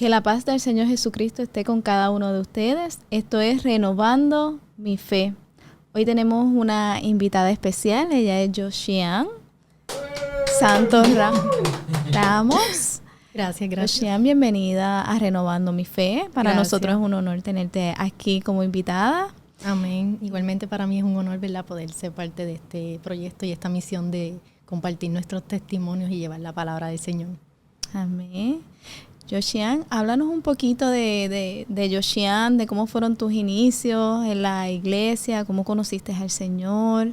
Que la paz del Señor Jesucristo esté con cada uno de ustedes. Esto es Renovando mi Fe. Hoy tenemos una invitada especial. Ella es Josiane Santos Ramos. Gracias. Josiane, bienvenida a Renovando mi Fe. Para Gracias. nosotros es un honor tenerte aquí como invitada. Amén. Igualmente para mí es un honor, ¿verdad?, poder ser parte de este proyecto y esta misión de compartir nuestros testimonios y llevar la palabra del Señor. Amén. Josiane, háblanos un poquito de Josiane, de cómo fueron tus inicios en la iglesia, cómo conociste al Señor.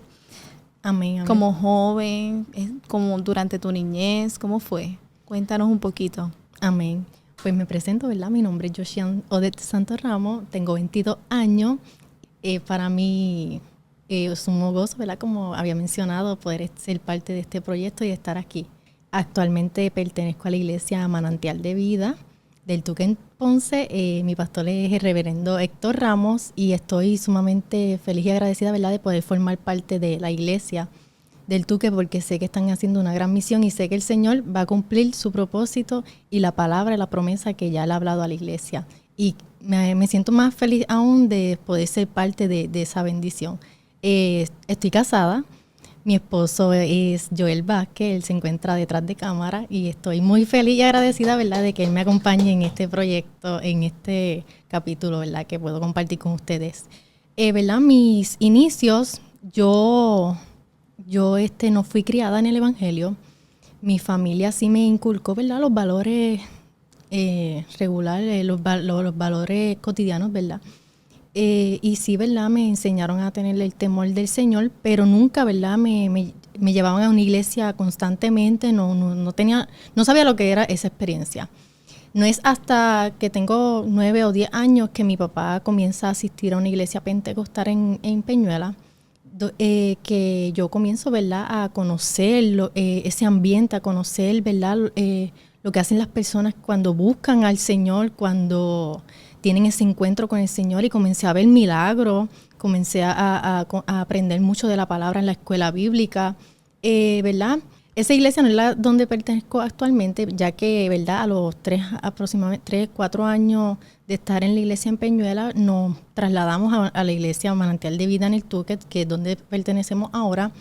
Amén. Como joven, como durante tu niñez, ¿cómo fue? Cuéntanos un poquito. Amén. Pues me presento, ¿verdad? Mi nombre es Josiane Odette Santos Ramos, tengo 22 años. Para mí es un gozo, ¿verdad?, como había mencionado, poder ser parte de este proyecto y estar aquí. Actualmente pertenezco a la iglesia Manantial de Vida del Tuque en Ponce. Mi pastor es el reverendo Héctor Ramos y estoy sumamente feliz y agradecida, ¿verdad?, de poder formar parte de la iglesia del Tuque, porque sé que están haciendo una gran misión y sé que el Señor va a cumplir su propósito y la palabra, la promesa que ya le ha hablado a la iglesia. Y me siento más feliz aún de poder ser parte de esa bendición. Estoy casada. Mi esposo es Joel Vázquez, él se encuentra detrás de cámara y estoy muy feliz y agradecida, ¿verdad?, de que él me acompañe en este proyecto, en este capítulo, ¿verdad?, que puedo compartir con ustedes. ¿Verdad? Mis inicios, yo no fui criada en el Evangelio. Mi familia sí me inculcó, ¿verdad?, los valores regulares, los valores cotidianos, ¿verdad? Y sí, ¿verdad?, me enseñaron a tener el temor del Señor, pero nunca, ¿verdad?, me llevaban a una iglesia constantemente, no sabía lo que era esa experiencia. No es hasta que tengo 9 o 10 años que mi papá comienza a asistir a una iglesia pentecostal en Peñuela, que yo comienzo, ¿verdad?, a conocer ese ambiente, a conocer, ¿verdad?, lo que hacen las personas cuando buscan al Señor, cuando tienen ese encuentro con el Señor, y comencé a ver milagros, comencé a aprender mucho de la palabra en la escuela bíblica, ¿verdad? Esa iglesia no es la donde pertenezco actualmente, ya que, ¿verdad?, a los aproximadamente 3, 4 años de estar en la iglesia en Peñuela, nos trasladamos a la iglesia Manantial de Vida en el Tuque, que es donde pertenecemos ahora.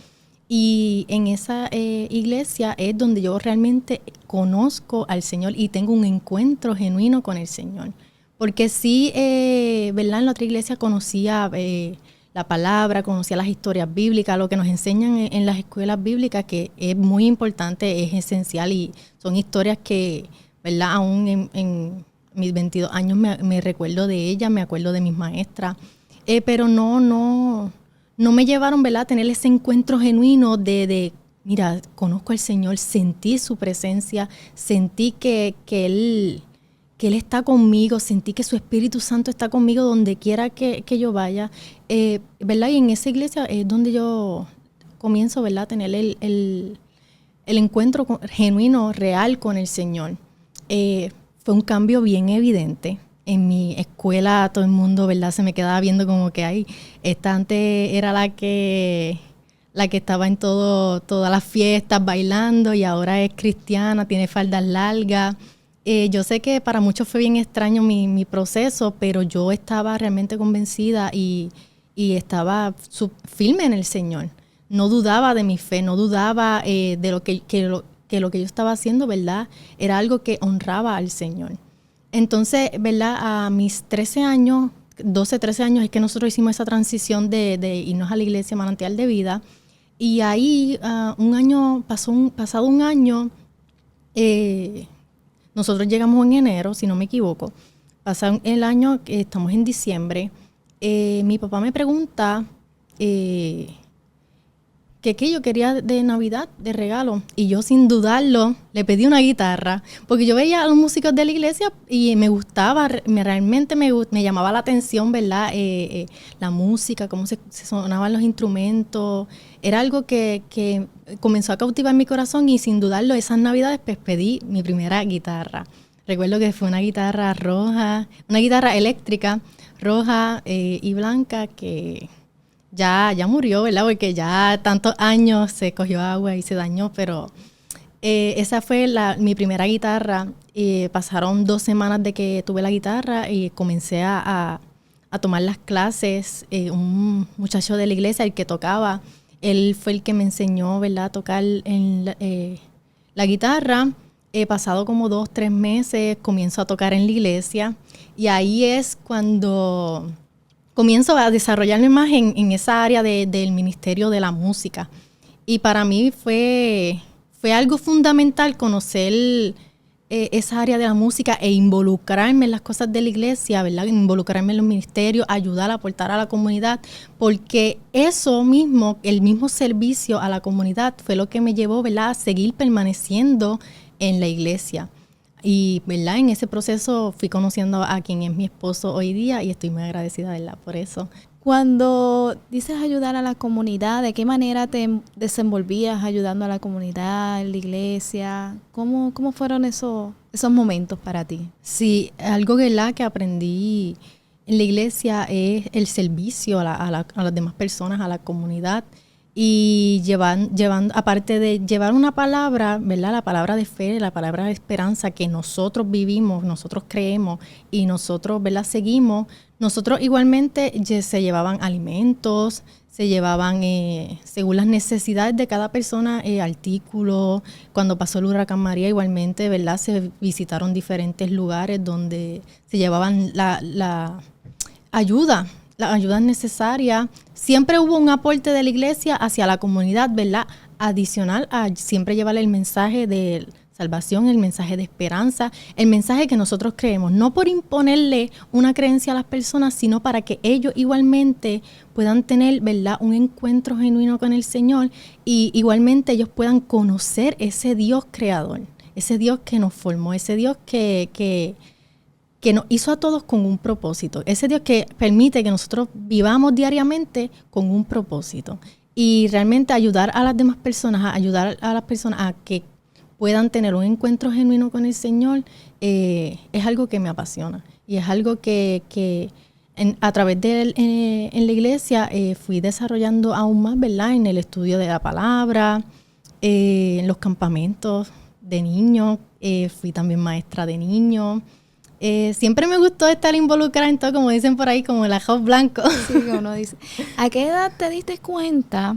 Y en esa iglesia es donde yo realmente conozco al Señor y tengo un encuentro genuino con el Señor. Porque sí, ¿verdad?, en la otra iglesia conocía la palabra, conocía las historias bíblicas, lo que nos enseñan en las escuelas bíblicas, que es muy importante, es esencial, y son historias que, ¿verdad?, aún en mis 22 años me recuerdo de ellas, me acuerdo de mis maestras, pero no me llevaron, ¿verdad?, a tener ese encuentro genuino de mira, conozco al Señor, sentí su presencia, sentí que Él está conmigo, sentí que su Espíritu Santo está conmigo donde quiera que yo vaya, ¿verdad? Y en esa iglesia es donde yo comienzo, ¿verdad?, a tener el encuentro genuino, real con el Señor. Fue un cambio bien evidente. En mi escuela todo el mundo, ¿verdad?, se me quedaba viendo como que, esta antes era la que estaba en todas las fiestas bailando, y ahora es cristiana, tiene faldas largas. Yo sé que para muchos fue bien extraño mi proceso, pero yo estaba realmente convencida y estaba firme en el Señor. No dudaba de mi fe, no dudaba de lo que yo estaba haciendo, ¿verdad?, era algo que honraba al Señor. Entonces, ¿verdad?, a mis 13 años, 12, 13 años, es que nosotros hicimos esa transición de irnos a la iglesia Manantial de Vida. Y ahí, pasado un año, nosotros llegamos en enero, si no me equivoco. Pasado el año, estamos en diciembre. Mi papá me pregunta qué yo quería de Navidad, de regalo. Y yo, sin dudarlo, le pedí una guitarra. Porque yo veía a los músicos de la iglesia y me gustaba, realmente me llamaba la atención, ¿verdad?, la música, cómo se sonaban los instrumentos. Era algo que comenzó a cautivar mi corazón, y sin dudarlo, esas Navidades pues pedí mi primera guitarra. Recuerdo que fue una guitarra roja, una guitarra eléctrica, roja y blanca, que ya murió, ¿verdad?, porque ya tantos años se cogió agua y se dañó, pero esa fue mi primera guitarra. Pasaron 2 semanas de que tuve la guitarra y comencé a tomar las clases. Un muchacho de la iglesia, el que tocaba, él fue el que me enseñó, ¿verdad?, a tocar la guitarra. Pasado como 2, 3 meses, comienzo a tocar en la iglesia y ahí es cuando comienzo a desarrollarme más en esa área del ministerio de la música. Y para mí fue algo fundamental conocer esa área de la música e involucrarme en las cosas de la iglesia, ¿verdad? Involucrarme en los ministerios, ayudar, aportar a la comunidad, porque eso mismo, el mismo servicio a la comunidad fue lo que me llevó, ¿verdad?, a seguir permaneciendo en la iglesia. Y, ¿verdad?, en ese proceso fui conociendo a quien es mi esposo hoy día y estoy muy agradecida, ¿verdad?, por eso. Cuando dices ayudar a la comunidad, ¿de qué manera te desenvolvías ayudando a la comunidad, en la iglesia? ¿Cómo fueron esos momentos para ti? Sí, algo, ¿verdad?, que aprendí en la iglesia es el servicio a las demás personas, a la comunidad. Y llevando, aparte de llevar una palabra, ¿verdad?, la palabra de fe, la palabra de esperanza que nosotros vivimos, nosotros creemos y nosotros, ¿verdad?, seguimos. Nosotros igualmente se llevaban alimentos, se llevaban, según las necesidades de cada persona, artículos. Cuando pasó el huracán María, igualmente, ¿verdad?, se visitaron diferentes lugares donde se llevaban la ayuda. Las ayudas necesarias. Siempre hubo un aporte de la iglesia hacia la comunidad, ¿verdad?, adicional a siempre llevar el mensaje de salvación, el mensaje de esperanza, el mensaje que nosotros creemos, no por imponerle una creencia a las personas, sino para que ellos igualmente puedan tener, ¿verdad?, un encuentro genuino con el Señor y igualmente ellos puedan conocer ese Dios creador, ese Dios que nos formó, ese Dios que nos hizo a todos con un propósito. Ese Dios que permite que nosotros vivamos diariamente con un propósito. Y realmente ayudar a las demás personas, a ayudar a las personas a que puedan tener un encuentro genuino con el Señor, es algo que me apasiona. Y es algo que a través de en la iglesia fui desarrollando aún más, ¿verdad?, en el estudio de la palabra, en los campamentos de niños, fui también maestra de niños. Siempre me gustó estar involucrada en todo, como dicen por ahí, como el arroz blanco. Sí, como uno dice. ¿A qué edad te diste cuenta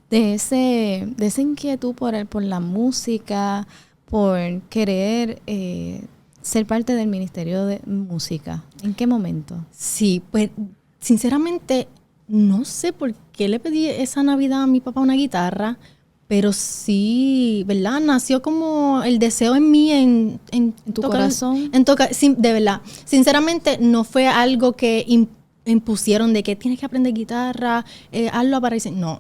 de esa inquietud por la música, por querer ser parte del ministerio de música? ¿En qué momento? Sí, pues sinceramente no sé por qué le pedí esa Navidad a mi papá una guitarra, pero sí, ¿verdad?, nació como el deseo en mí en tu corazón. Sí, de verdad. Sinceramente no fue algo que impusieron de que tienes que aprender guitarra, hazlo aparecer. No,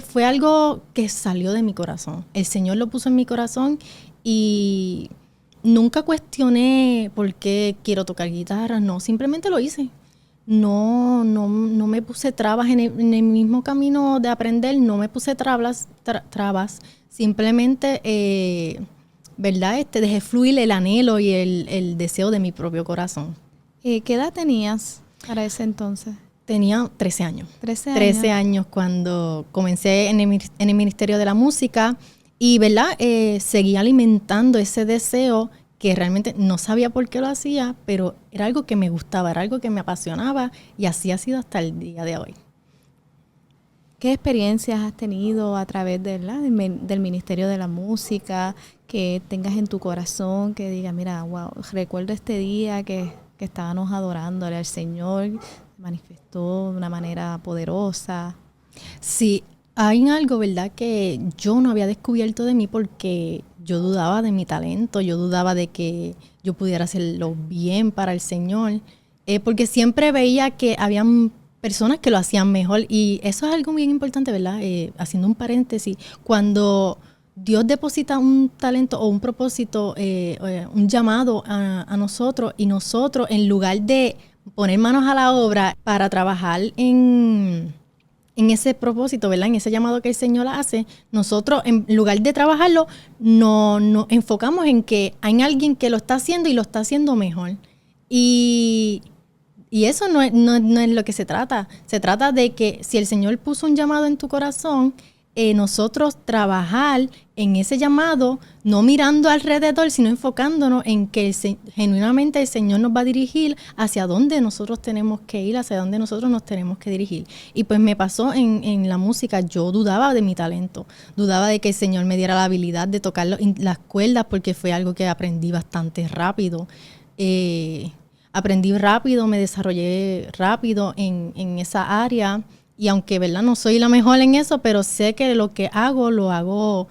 fue algo que salió de mi corazón. El Señor lo puso en mi corazón y nunca cuestioné por qué quiero tocar guitarra. No, simplemente lo hice. No me puse trabas en el mismo camino de aprender, no me puse trabas. Simplemente, ¿verdad?, dejé fluir el anhelo y el deseo de mi propio corazón. ¿Qué edad tenías para ese entonces? Tenía 13 años. 13 años. 13 años cuando comencé en el Ministerio de la Música y, ¿verdad?, seguí alimentando ese deseo que realmente no sabía por qué lo hacía, pero era algo que me gustaba, era algo que me apasionaba y así ha sido hasta el día de hoy. ¿Qué experiencias has tenido a través del Ministerio de la Música que tengas en tu corazón, que digas, mira, wow, recuerdo este día que estábamos adorándole al Señor, se manifestó de una manera poderosa? Sí, hay algo, ¿verdad?, que yo no había descubierto de mí porque yo dudaba de mi talento, yo dudaba de que yo pudiera hacerlo bien para el Señor, porque siempre veía que habían personas que lo hacían mejor y eso es algo bien importante, ¿verdad? Haciendo un paréntesis, cuando Dios deposita un talento o un propósito, un llamado a nosotros y nosotros en lugar de poner manos a la obra para trabajar en ese propósito, ¿verdad?, en ese llamado que el Señor hace, nosotros en lugar de trabajarlo, nos enfocamos en que hay alguien que lo está haciendo y lo está haciendo mejor. Y eso no es lo que se trata. Se trata de que si el Señor puso un llamado en tu corazón, nosotros trabajar en ese llamado, no mirando alrededor, sino enfocándonos en que genuinamente el Señor nos va a dirigir hacia dónde nosotros tenemos que ir, hacia dónde nosotros nos tenemos que dirigir. Y pues me pasó en la música, yo dudaba de mi talento, dudaba de que el Señor me diera la habilidad de tocar las cuerdas, porque fue algo que aprendí bastante rápido. Aprendí rápido, me desarrollé rápido en esa área. Y aunque, ¿verdad?, no soy la mejor en eso, pero sé que lo hago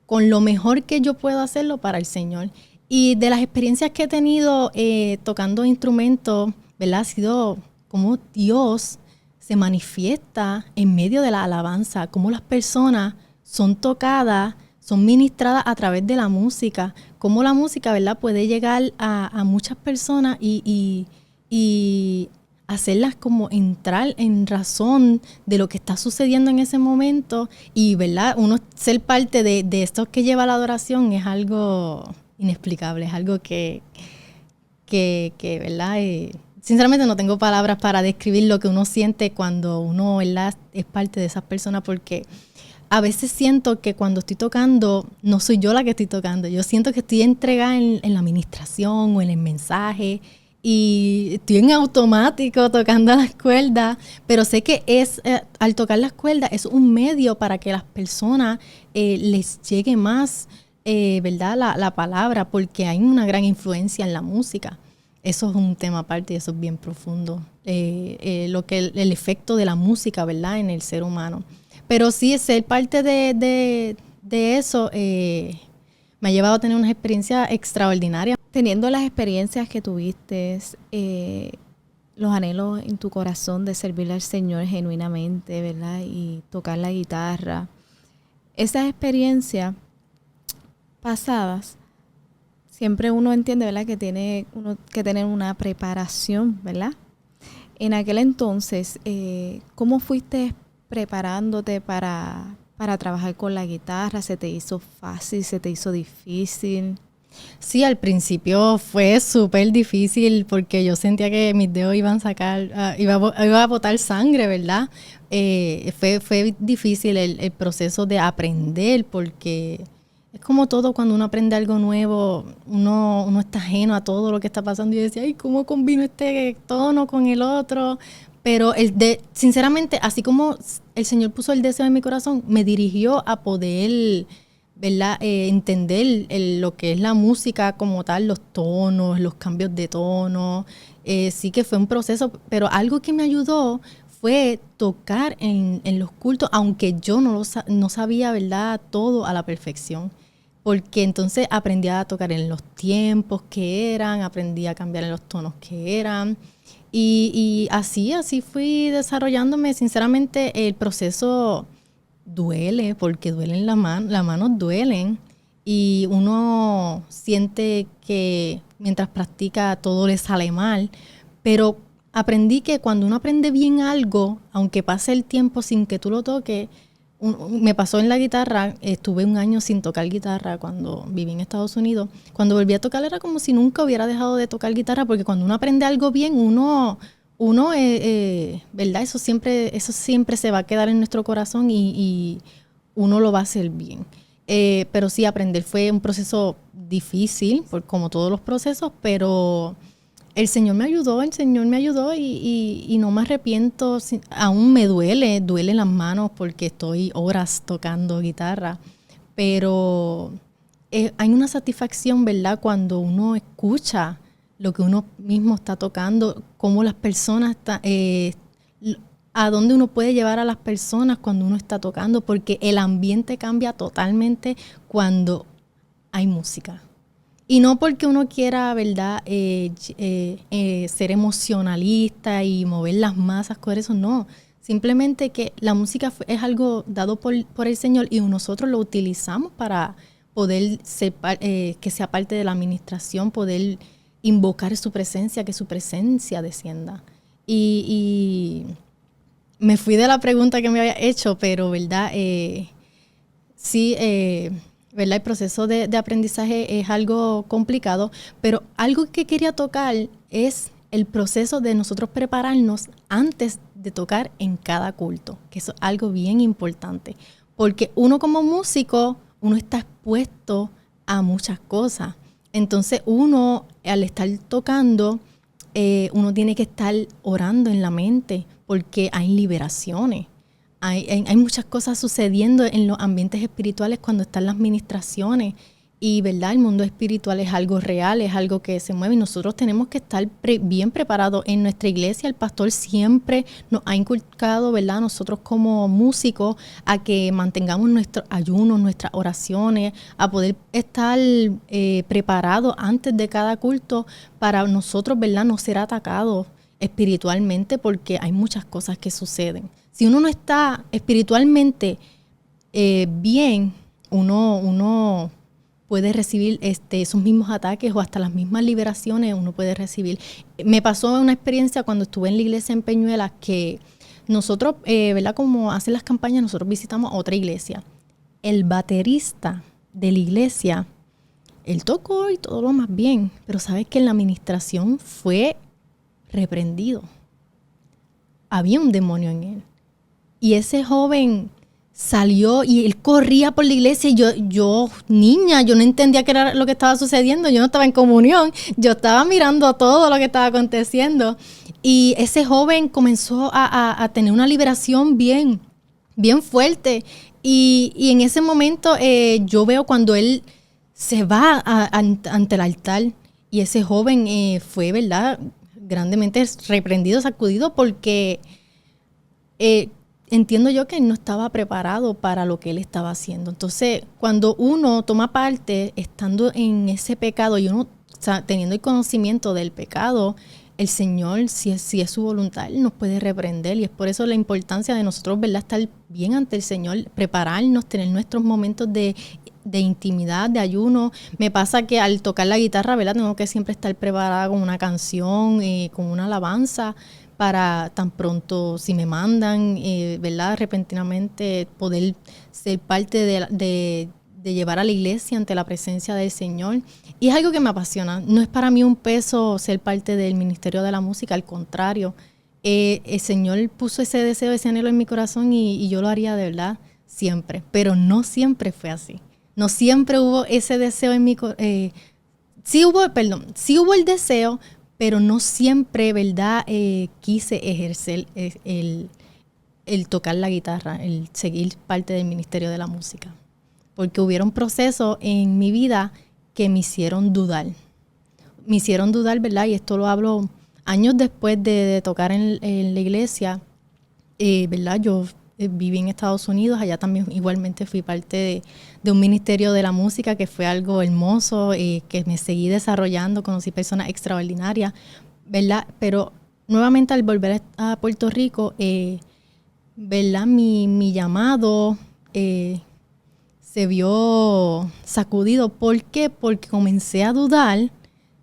con lo mejor que yo puedo hacerlo para el Señor. Y de las experiencias que he tenido tocando instrumentos, ¿verdad?, ha sido como Dios se manifiesta en medio de la alabanza, cómo las personas son tocadas, son ministradas a través de la música, cómo la música, ¿verdad?, puede llegar a muchas personas y hacerlas como entrar en razón de lo que está sucediendo en ese momento y, ¿verdad?, uno ser parte de esto que lleva la adoración es algo inexplicable, es algo que ¿verdad?, sinceramente no tengo palabras para describir lo que uno siente cuando uno, ¿verdad?, es parte de esas personas, porque a veces siento que cuando estoy tocando, no soy yo la que estoy tocando, yo siento que estoy entregada en la administración o en el mensaje, y estoy en automático tocando las cuerdas, pero sé que al tocar las cuerdas es un medio para que las personas les llegue más, ¿verdad?, la palabra, porque hay una gran influencia en la música. Eso es un tema aparte y eso es bien profundo, lo que el efecto de la música, ¿verdad?, en el ser humano. Pero sí, ser parte de eso me ha llevado a tener una experiencia extraordinaria. Teniendo las experiencias que tuviste, los anhelos en tu corazón de servirle al Señor genuinamente, ¿verdad?, y tocar la guitarra, esas experiencias pasadas, siempre uno entiende, ¿verdad?, que tiene uno que tener una preparación, ¿verdad? En aquel entonces, ¿cómo fuiste preparándote para trabajar con la guitarra? ¿Se te hizo fácil? ¿Se te hizo difícil? Sí, al principio fue súper difícil porque yo sentía que mis dedos iban a sacar, iba a botar sangre, ¿verdad? Fue difícil el proceso de aprender, porque es como todo, cuando uno aprende algo nuevo, uno está ajeno a todo lo que está pasando y decía, ay, ¿cómo combino este tono con el otro? Pero sinceramente, así como el Señor puso el deseo en mi corazón, me dirigió a poder, ¿verdad?, entender lo que es la música como tal, los tonos, los cambios de tono. Sí que fue un proceso, pero algo que me ayudó fue tocar en los cultos, aunque yo no sabía, ¿verdad?, todo a la perfección. Porque entonces aprendí a tocar en los tiempos que eran, aprendí a cambiar en los tonos que eran. Y así fui desarrollándome. Sinceramente, el proceso duele, porque duelen las manos duelen, y uno siente que mientras practica todo le sale mal, pero aprendí que cuando uno aprende bien algo, aunque pase el tiempo sin que tú lo toques, me pasó en la guitarra, estuve 1 año sin tocar guitarra cuando viví en Estados Unidos. Cuando volví a tocar era como si nunca hubiera dejado de tocar guitarra, porque cuando uno aprende algo bien, uno ¿verdad? Eso siempre se va a quedar en nuestro corazón y uno lo va a hacer bien. Pero sí, aprender fue un proceso difícil, como todos los procesos, pero el Señor me ayudó y no me arrepiento. Aún me duelen las manos porque estoy horas tocando guitarra, pero hay una satisfacción, ¿verdad?, cuando uno escucha lo que uno mismo está tocando, cómo las personas a dónde uno puede llevar a las personas cuando uno está tocando, porque el ambiente cambia totalmente cuando hay música. Y no porque uno quiera, ¿verdad?, ser emocionalista y mover las masas con eso, no. Simplemente que la música es algo dado por el Señor y nosotros lo utilizamos para poder que sea parte de la administración, poder invocar su presencia, que su presencia descienda. Y me fui de la pregunta que me había hecho, pero, ¿verdad?, sí, ¿verdad?, el proceso de aprendizaje es algo complicado, pero algo que quería tocar es el proceso de nosotros prepararnos antes de tocar en cada culto, que eso es algo bien importante, porque uno como músico, uno está expuesto a muchas cosas. Entonces uno, al estar tocando, uno tiene que estar orando en la mente porque hay liberaciones. Hay muchas cosas sucediendo en los ambientes espirituales cuando están las ministraciones. Y, ¿verdad? El mundo espiritual es algo real, es algo que se mueve y nosotros tenemos que estar bien preparados. En nuestra iglesia el pastor siempre nos ha inculcado, ¿verdad? Nosotros como músicos a que mantengamos nuestros ayunos, nuestras oraciones, a poder estar preparados antes de cada culto para nosotros, ¿verdad? No ser atacados espiritualmente porque hay muchas cosas que suceden. Si uno no está espiritualmente bien, uno puede recibir esos mismos ataques o hasta las mismas liberaciones uno puede recibir. Me pasó una experiencia cuando estuve en la iglesia en Peñuelas que nosotros, ¿verdad? Como hacen las campañas, nosotros visitamos a otra iglesia. El baterista de la iglesia, él tocó y todo lo más bien, pero sabes que en la administración fue reprendido. Había un demonio en él. Y ese joven salió y él corría por la iglesia y yo niña, yo no entendía qué era lo que estaba sucediendo, yo no estaba en comunión, yo estaba mirando todo lo que estaba aconteciendo y ese joven comenzó a tener una liberación bien fuerte y en ese momento yo veo cuando él se va ante el altar y ese joven fue, ¿verdad?, grandemente reprendido, sacudido porque entiendo yo que él no estaba preparado para lo que él estaba haciendo. Entonces, cuando uno toma parte, estando en ese pecado y uno teniendo el conocimiento del pecado, el Señor, si es su voluntad, Él nos puede reprender. Y es por eso la importancia de nosotros, ¿verdad?, estar bien ante el Señor, prepararnos, tener nuestros momentos de intimidad, de ayuno. Me pasa que al tocar la guitarra, ¿verdad?, tengo que siempre estar preparada con una canción, con una alabanza, para tan pronto si me mandan, ¿verdad?, repentinamente poder ser parte de llevar a la iglesia ante la presencia del Señor. Y es algo que me apasiona. No es para mí un peso ser parte del ministerio de la música, al contrario. El Señor puso ese deseo, ese anhelo en mi corazón y yo lo haría de verdad siempre. Pero no siempre fue así. No siempre hubo ese deseo en mi corazón. Sí hubo el deseo, pero no siempre, ¿verdad?, quise ejercer el tocar la guitarra, el seguir parte del ministerio de la música. Porque hubieron procesos en mi vida que me hicieron dudar. Me hicieron dudar, ¿verdad? Y esto lo hablo años después de tocar en la iglesia, ¿verdad? Yo viví en Estados Unidos, allá también igualmente fui parte de un ministerio de la música que fue algo hermoso, que me seguí desarrollando, conocí personas extraordinarias, ¿verdad? Pero nuevamente al volver a Puerto Rico, ¿verdad?, mi llamado se vio sacudido. ¿Por qué? Porque comencé a dudar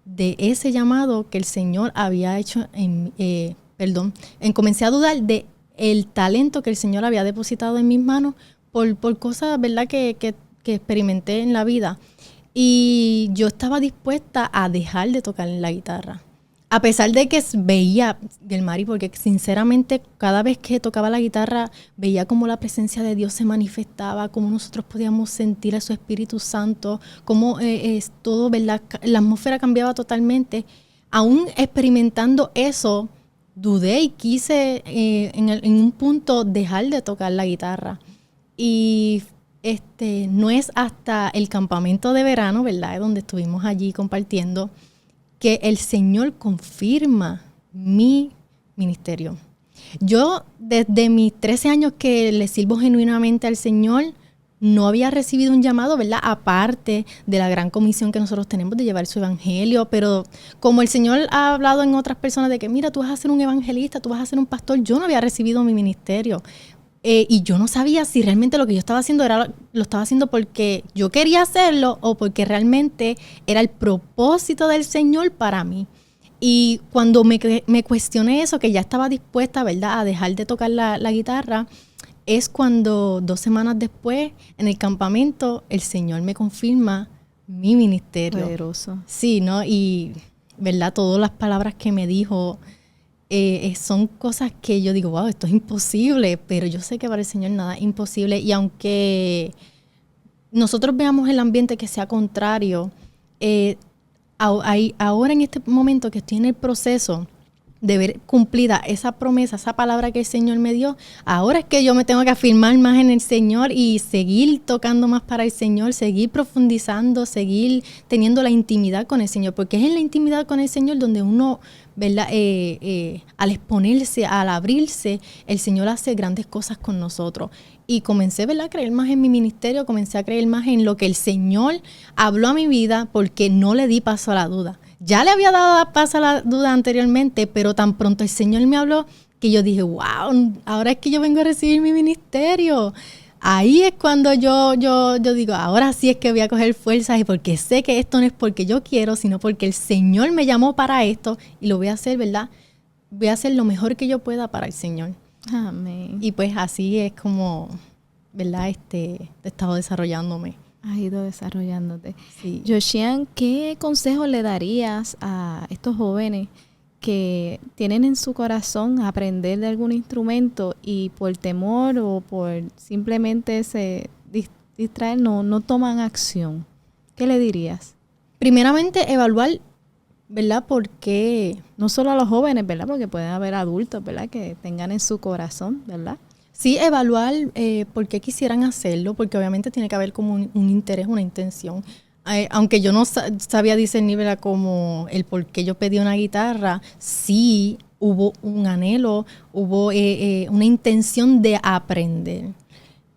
de ese llamado que el Señor había hecho comencé a dudar de el talento que el Señor había depositado en mis manos por cosas, ¿verdad?, que experimenté en la vida. Y yo estaba dispuesta a dejar de tocar la guitarra. A pesar de que veía, Gelmari, porque sinceramente cada vez que tocaba la guitarra veía cómo la presencia de Dios se manifestaba, cómo nosotros podíamos sentir a su Espíritu Santo, cómo todo, ¿verdad?, la atmósfera cambiaba totalmente. Aún experimentando eso, dudé y quise en un punto dejar de tocar la guitarra. Y no es hasta el campamento de verano, ¿verdad?, donde estuvimos allí compartiendo, que el Señor confirma mi ministerio. Yo, desde mis 13 años que le sirvo genuinamente al Señor, no había recibido un llamado, ¿verdad?, aparte de la gran comisión que nosotros tenemos de llevar su evangelio, pero como el Señor ha hablado en otras personas de que, mira, tú vas a ser un evangelista, tú vas a ser un pastor, yo no había recibido mi ministerio. Y yo no sabía si realmente lo que yo estaba haciendo lo estaba haciendo porque yo quería hacerlo o porque realmente era el propósito del Señor para mí. Y cuando me cuestioné eso, que ya estaba dispuesta, ¿verdad?, a dejar de tocar la guitarra, es cuando 2 semanas después, en el campamento, el Señor me confirma mi ministerio. Poderoso. Sí, ¿no? Y, ¿verdad?, todas las palabras que me dijo, son cosas que yo digo, wow, esto es imposible, pero yo sé que para el Señor nada es imposible. Y aunque nosotros veamos el ambiente que sea contrario, ahora en este momento que estoy en el proceso de ver cumplida esa promesa, esa palabra que el Señor me dio, ahora es que yo me tengo que afirmar más en el Señor y seguir tocando más para el Señor, seguir profundizando, seguir teniendo la intimidad con el Señor, porque es en la intimidad con el Señor donde uno, ¿verdad? Al exponerse, al abrirse, el Señor hace grandes cosas con nosotros. Y comencé, ¿verdad?, a creer más en mi ministerio, comencé a creer más en lo que el Señor habló a mi vida porque no le di paso a la duda. Ya le había dado paso a la duda anteriormente, pero tan pronto el Señor me habló que yo dije, wow, ahora es que yo vengo a recibir mi ministerio. Ahí es cuando yo digo, ahora sí es que voy a coger fuerzas y porque sé que esto no es porque yo quiero, sino porque el Señor me llamó para esto y lo voy a hacer, ¿verdad? Voy a hacer lo mejor que yo pueda para el Señor. Amén. Y pues así es como, ¿verdad? He estado desarrollándome. Has ido desarrollándote. Sí. Joshian, ¿qué consejo le darías a estos jóvenes que tienen en su corazón aprender de algún instrumento y por temor o por simplemente se distraen, no toman acción? ¿Qué le dirías? Primeramente, evaluar, ¿verdad? Porque no solo a los jóvenes, ¿verdad? Porque pueden haber adultos, ¿verdad? Que tengan en su corazón, ¿verdad? sí, evaluar por qué quisieran hacerlo, porque obviamente tiene que haber como un interés, una intención. Aunque yo no sabía discernir, ¿verdad?, como el por qué yo pedí una guitarra, sí hubo un anhelo, hubo una intención de aprender.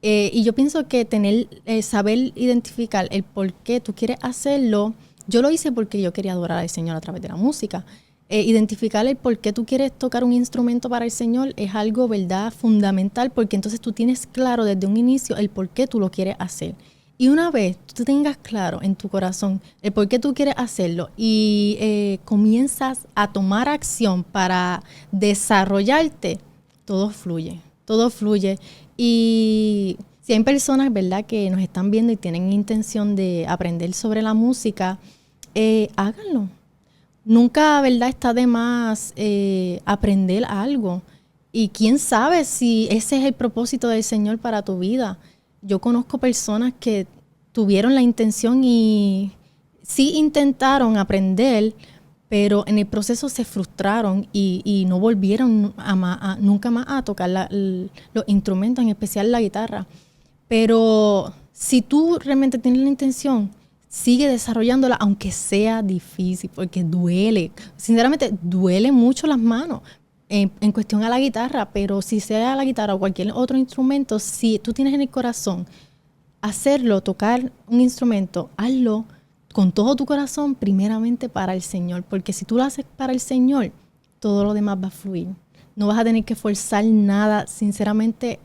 Y yo pienso que saber identificar el por qué tú quieres hacerlo, yo lo hice porque yo quería adorar al Señor a través de la música. Identificar el por qué tú quieres tocar un instrumento para el Señor es algo, ¿verdad?, fundamental, porque entonces tú tienes claro desde un inicio el por qué tú lo quieres hacer. Y una vez tú tengas claro en tu corazón el por qué tú quieres hacerlo y comienzas a tomar acción para desarrollarte, todo fluye, todo fluye. Y si hay personas, ¿verdad?, que nos están viendo y tienen intención de aprender sobre la música, háganlo. Nunca, ¿verdad?, está de más aprender algo. Y quién sabe si ese es el propósito del Señor para tu vida. Yo conozco personas que tuvieron la intención y sí intentaron aprender, pero en el proceso se frustraron y no volvieron nunca más a tocar los instrumentos, en especial la guitarra. Pero si tú realmente tienes la intención, sigue desarrollándola, aunque sea difícil, porque duele. Sinceramente, duele mucho las manos en cuestión a la guitarra, pero si sea la guitarra o cualquier otro instrumento, si tú tienes en el corazón hacerlo, tocar un instrumento, hazlo con todo tu corazón, primeramente para el Señor, porque si tú lo haces para el Señor, todo lo demás va a fluir. No vas a tener que forzar nada. Sinceramente,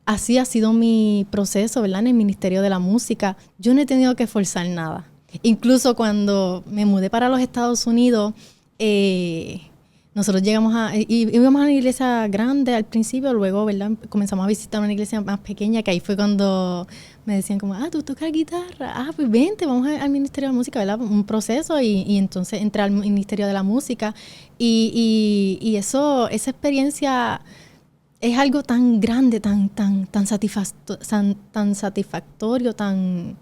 así ha sido mi proceso, ¿verdad?, en el Ministerio de la Música. Yo no he tenido que forzar nada. Incluso cuando me mudé para los Estados Unidos, nosotros íbamos a una iglesia grande al principio, luego, ¿verdad?, comenzamos a visitar una iglesia más pequeña, que ahí fue cuando me decían como, tú tocas guitarra, pues vente, vamos al Ministerio de la Música, ¿verdad? Un proceso y entonces entré al Ministerio de la Música y esa experiencia es algo tan grande, tan satisfactorio, tan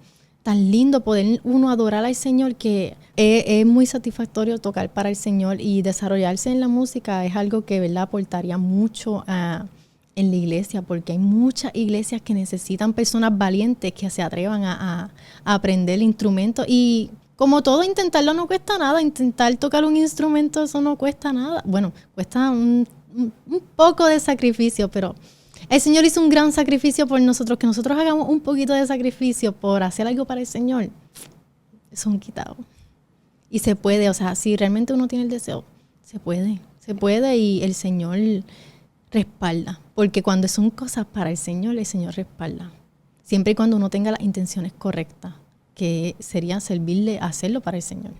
lindo poder uno adorar al Señor, que es muy satisfactorio tocar para el Señor, y desarrollarse en la música es algo que, ¿verdad?, aportaría mucho en la iglesia, porque hay muchas iglesias que necesitan personas valientes que se atrevan a aprender el instrumento. Y como todo, intentarlo no cuesta nada. Intentar tocar un instrumento, eso no cuesta nada. Bueno, cuesta un poco de sacrificio, pero el Señor hizo un gran sacrificio por nosotros. Que nosotros hagamos un poquito de sacrificio por hacer algo para el Señor, eso es un quitado. Y se puede, o sea, si realmente uno tiene el deseo, se puede, y el Señor respalda. Porque cuando son cosas para el Señor respalda. Siempre y cuando uno tenga las intenciones correctas, que sería servirle, hacerlo para el Señor.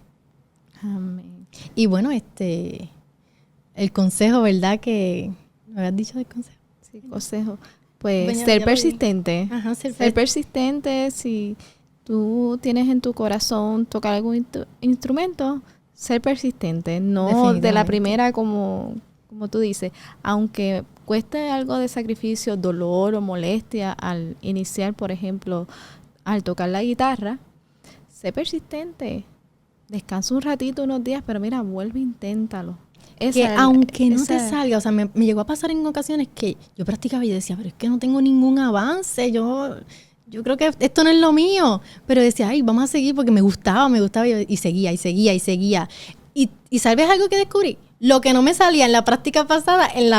Amén. Y bueno, el consejo, ¿verdad?, que me habías dicho del consejo. Sí, consejo. Pues Bueno, ser persistente. Ajá, ser persistente. Si tú tienes en tu corazón tocar algún instrumento, ser persistente. No de la primera como como tú dices, aunque cueste algo de sacrificio, dolor o molestia al iniciar, por ejemplo, al tocar la guitarra, sé persistente. Descansa un ratito, unos días, pero mira, vuelve e inténtalo. Aunque no te salga, o sea, me llegó a pasar en ocasiones que yo practicaba y decía, pero es que no tengo ningún avance, yo creo que esto no es lo mío, pero decía, ay, vamos a seguir porque me gustaba y seguía. Y ¿sabes algo que descubrí? Lo que no me salía en la práctica pasada, en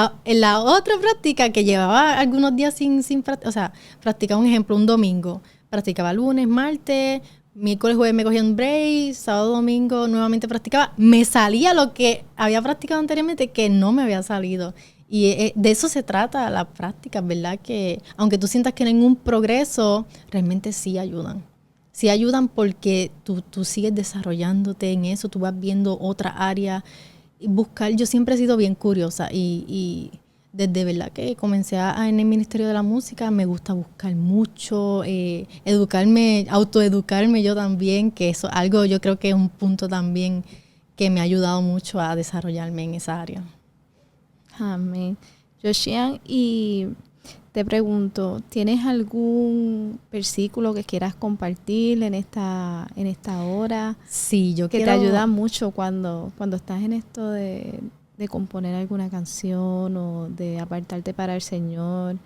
la otra práctica que llevaba algunos días sin practicar, o sea, practicaba un ejemplo, un domingo, practicaba lunes, martes, miércoles, jueves me cogía un break, sábado, domingo nuevamente practicaba, me salía lo que había practicado anteriormente que no me había salido. Y de eso se trata la práctica, ¿verdad? Que aunque tú sientas que no hay ningún progreso, realmente sí ayudan. Sí ayudan porque tú sigues desarrollándote en eso, tú vas viendo otra área. Yo siempre he sido bien curiosa y desde verdad que comencé en el Ministerio de la Música me gusta buscar mucho, autoeducarme yo también, que eso algo yo creo que es un punto también que me ha ayudado mucho a desarrollarme en esa área. Amén. Joshian, y te pregunto, ¿tienes algún versículo que quieras compartir en esta hora? Sí, que te ayuda mucho cuando estás en esto de componer alguna canción o de apartarte para el Señor.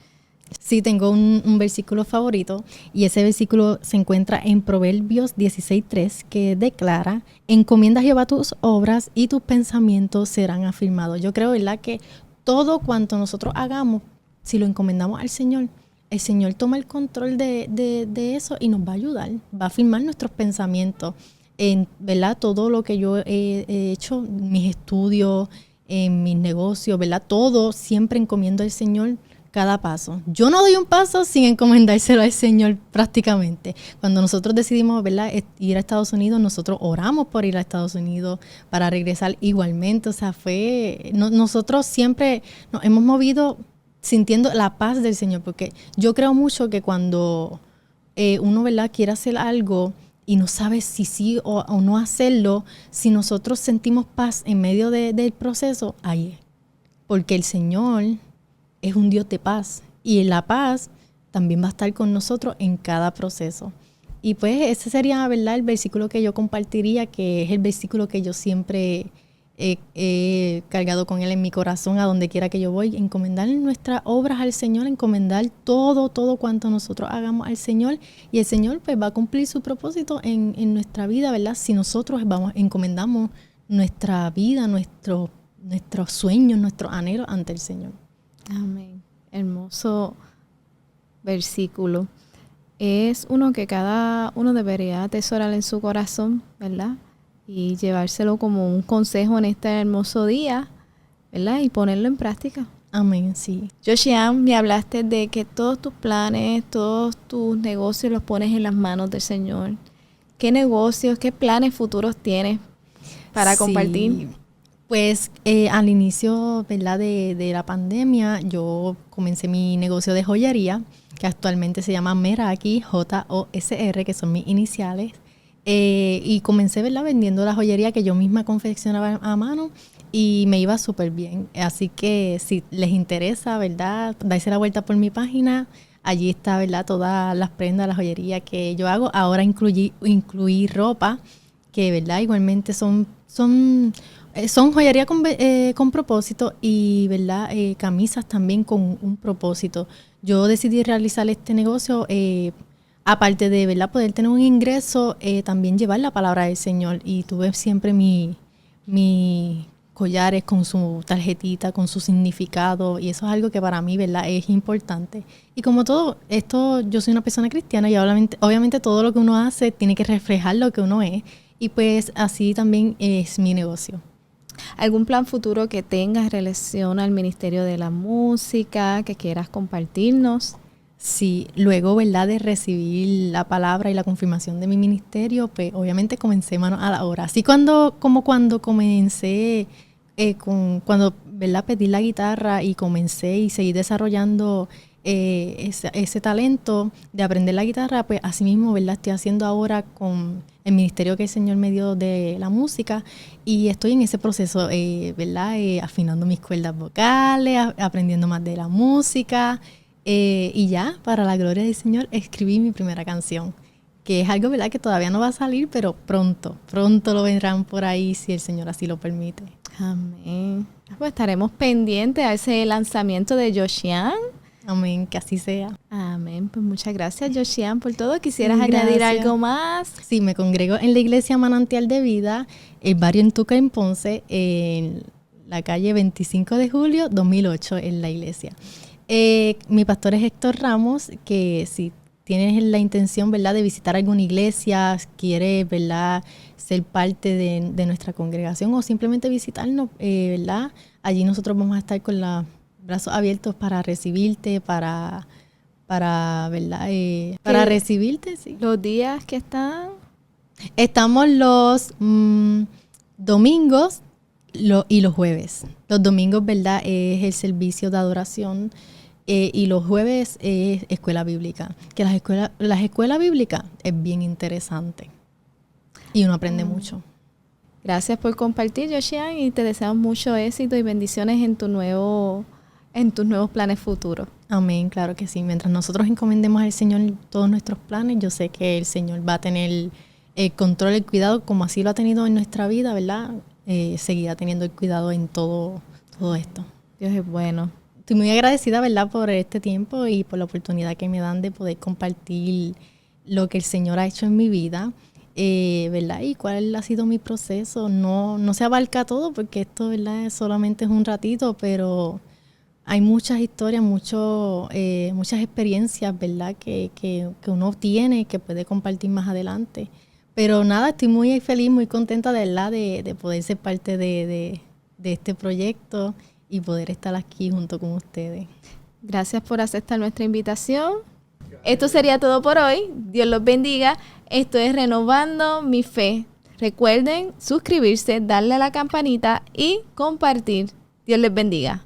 Sí, tengo un versículo favorito y ese versículo se encuentra en Proverbios 16:3 que declara: encomienda a Jehová tus obras y tus pensamientos serán afirmados. Yo creo, ¿verdad?, que todo cuanto nosotros hagamos, si lo encomendamos al Señor, el Señor toma el control de eso y nos va a ayudar, va a afirmar nuestros pensamientos. ¿Verdad? Todo lo que yo he hecho, mis estudios, en mis negocios, ¿verdad? Todo siempre encomiendo al Señor cada paso. Yo no doy un paso sin encomendárselo al Señor prácticamente. Cuando nosotros decidimos, ¿verdad?, ir a Estados Unidos, nosotros oramos por ir a Estados Unidos para regresar igualmente. O sea, nosotros siempre nos hemos movido sintiendo la paz del Señor, porque yo creo mucho que cuando uno, ¿verdad?, quiere hacer algo y no sabe si sí o no hacerlo, si nosotros sentimos paz en medio del proceso, ahí es. Porque el Señor es un Dios de paz y la paz también va a estar con nosotros en cada proceso. Y pues ese sería, ¿verdad?, el versículo que yo compartiría, que es el versículo que yo siempre he cargado con él en mi corazón a donde quiera que yo voy. Encomendar nuestras obras al Señor, encomendar todo cuanto nosotros hagamos al Señor, y el Señor pues va a cumplir su propósito en nuestra vida, ¿verdad? Si nosotros encomendamos nuestra vida, nuestros sueños, nuestros anhelos ante el Señor. Amén. Hermoso versículo. Es uno que cada uno debería atesorar en su corazón, ¿verdad? Y llevárselo como un consejo en este hermoso día, ¿verdad? Y ponerlo en práctica. Amén, sí. Joshian, me hablaste de que todos tus planes, todos tus negocios los pones en las manos del Señor. ¿Qué negocios, qué planes futuros tienes para compartir? Pues al inicio, ¿verdad?, de la pandemia, yo comencé mi negocio de joyería, que actualmente se llama Meraki, Josr, que son mis iniciales. Y comencé, ¿verdad?, vendiendo la joyería que yo misma confeccionaba a mano y me iba súper bien. Así que si les interesa, ¿verdad?, darse la vuelta por mi página, allí está, ¿verdad?, todas las prendas, la joyería que yo hago. Ahora incluí ropa, que, ¿verdad?, igualmente son joyería con propósito y, ¿verdad?, camisas también con un propósito. Yo decidí realizar este negocio aparte de, ¿verdad?, poder tener un ingreso, también llevar la palabra del Señor. Y tuve siempre mis collares con su tarjetita, con su significado, y eso es algo que para mí, ¿verdad?, es importante. Y como todo esto, yo soy una persona cristiana y obviamente todo lo que uno hace tiene que reflejar lo que uno es, y pues así también es mi negocio. ¿Algún plan futuro que tengas en relación al Ministerio de la Música que quieras compartirnos? Sí, luego, ¿verdad?, de recibir la palabra y la confirmación de mi ministerio, pues obviamente comencé mano a la obra. Así cuando comencé, cuando, ¿verdad?, pedí la guitarra y comencé y seguí desarrollando ese talento de aprender la guitarra, pues así mismo, ¿verdad? Estoy haciendo ahora con el ministerio que el Señor me dio de la música y estoy en ese proceso, ¿verdad? Afinando mis cuerdas vocales, aprendiendo más de la música y ya, para la gloria del Señor, escribí mi primera canción, que es algo, ¿verdad?, que todavía no va a salir, pero pronto lo vendrán por ahí si el Señor así lo permite. Amén. Pues estaremos pendientes a ese lanzamiento de Joshian. Amén, que así sea. Amén. Pues muchas gracias, Joshian, por todo. ¿Quisieras Sí, añadir gracias. algo más? Sí, me congrego en la iglesia Manantial de Vida, el barrio Entuca en Ponce, en la calle 25 de julio, 2008, en la iglesia. Mi pastor es Héctor Ramos, que si tienes la intención, ¿verdad?, de visitar alguna iglesia, quieres, ¿verdad?, ser parte de nuestra congregación o simplemente visitarnos, ¿verdad?, allí nosotros vamos a estar con los brazos abiertos para recibirte, para ¿verdad?, para recibirte, sí. Los días que están... Estamos los domingos y los jueves. Los domingos, ¿verdad?, es el servicio de adoración y los jueves es escuela bíblica. Que las escuelas bíblicas es bien interesante y uno aprende mucho. Gracias por compartir, Joshian, y te deseamos mucho éxito y bendiciones en tus nuevos planes futuros. Amén, claro que sí. Mientras nosotros encomendemos al Señor todos nuestros planes, yo sé que el Señor va a tener el control, el cuidado, como así lo ha tenido en nuestra vida, ¿verdad? Seguirá teniendo el cuidado en todo esto. Dios es bueno. Estoy muy agradecida, ¿verdad?, por este tiempo y por la oportunidad que me dan de poder compartir lo que el Señor ha hecho en mi vida, ¿verdad? Y cuál ha sido mi proceso. No se abarca todo porque esto, ¿verdad?, solamente es un ratito, pero hay muchas historias, muchas experiencias, ¿verdad?, que uno tiene, que puede compartir más adelante. Pero nada, estoy muy feliz, muy contenta, ¿verdad?, de poder ser parte de este proyecto y poder estar aquí junto con ustedes. Gracias por aceptar nuestra invitación. Esto sería todo por hoy. Dios los bendiga. Esto es Renovando mi Fe. Recuerden suscribirse, darle a la campanita y compartir. Dios les bendiga.